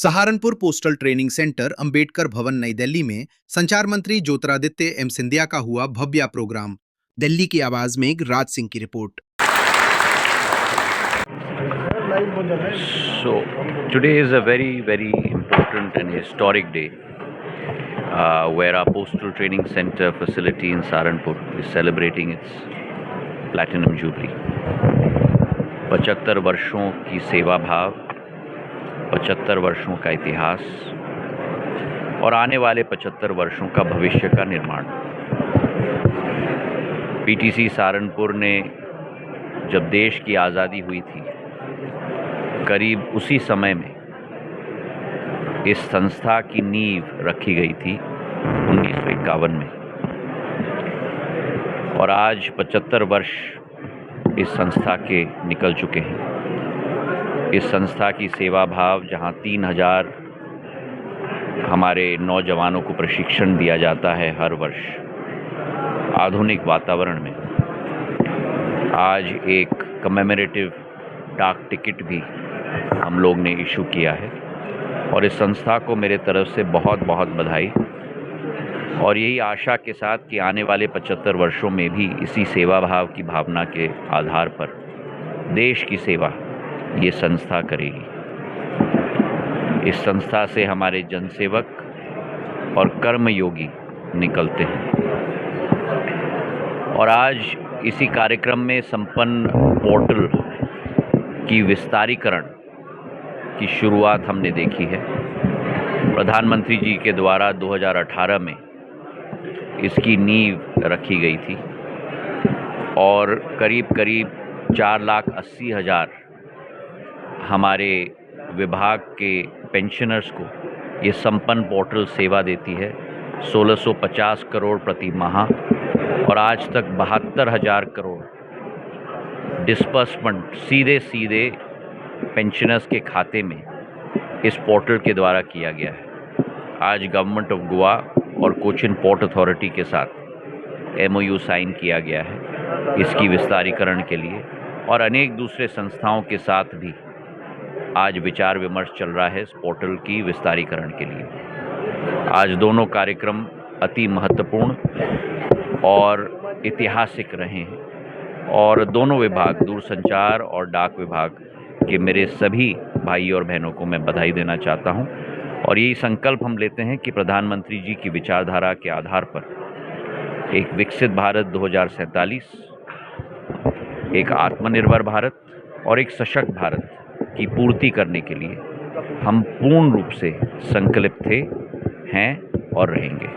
Saharanpur postal training centre Ambedkar भवन नई दिल्ली में संचार मंत्री ज्योतिरादित्य एम सिंधिया का हुआ भव्य प्रोग्राम। दिल्ली की आवाज में राज सिंह की report. So today is a very important and historic day where our postal training center facility in Saharanpur is celebrating its platinum jubilee. 75 वर्षों की सेवा भाव, 75 वर्षों का इतिहास और आने वाले 75 वर्षों का भविष्य का निर्माण। पीटीसी सहारनपुर ने जब देश की आज़ादी हुई थी, करीब उसी समय में इस संस्था की नींव रखी गई थी 1951 में, और आज 75 वर्ष इस संस्था के निकल चुके हैं। इस संस्था की सेवा भाव, जहां 3000 हमारे नौजवानों को प्रशिक्षण दिया जाता है हर वर्ष आधुनिक वातावरण में, आज एक कमेमोरेटिव डाक टिकट भी हम लोग ने इशू किया है। और इस संस्था को मेरे तरफ से बहुत बहुत बधाई, और यही आशा के साथ कि आने वाले 75 वर्षों में भी इसी सेवा भाव की भावना के आधार पर देश की सेवा ये संस्था करेगी। इस संस्था से हमारे जनसेवक और कर्मयोगी निकलते हैं, और आज इसी कार्यक्रम में संपन्न पोर्टल की विस्तारीकरण की शुरुआत हमने देखी है। प्रधानमंत्री जी के द्वारा 2018 में इसकी नींव रखी गई थी, और करीब 4,80,000 हमारे विभाग के पेंशनर्स को ये संपन्न पोर्टल सेवा देती है। 1650 करोड़ प्रति माह, और आज तक 72,000 करोड़ डिस्बर्समेंट सीधे पेंशनर्स के खाते में इस पोर्टल के द्वारा किया गया है। आज गवर्नमेंट ऑफ गोवा और कोचिन पोर्ट अथॉरिटी के साथ MOU साइन किया गया है इसकी विस्तारीकरण के लिए, और अनेक दूसरे संस्थाओं के साथ भी आज विचार विमर्श चल रहा है इस पोर्टल की विस्तारीकरण के लिए। आज दोनों कार्यक्रम अति महत्वपूर्ण और ऐतिहासिक रहे हैं, और दोनों विभाग, दूरसंचार और डाक विभाग के मेरे सभी भाई और बहनों को मैं बधाई देना चाहता हूं। और यही संकल्प हम लेते हैं कि प्रधानमंत्री जी की विचारधारा के आधार पर एक विकसित भारत 2047, एक आत्मनिर्भर भारत और एक सशक्त भारत की पूर्ति करने के लिए हम पूर्ण रूप से संकल्पित थे, हैं और रहेंगे।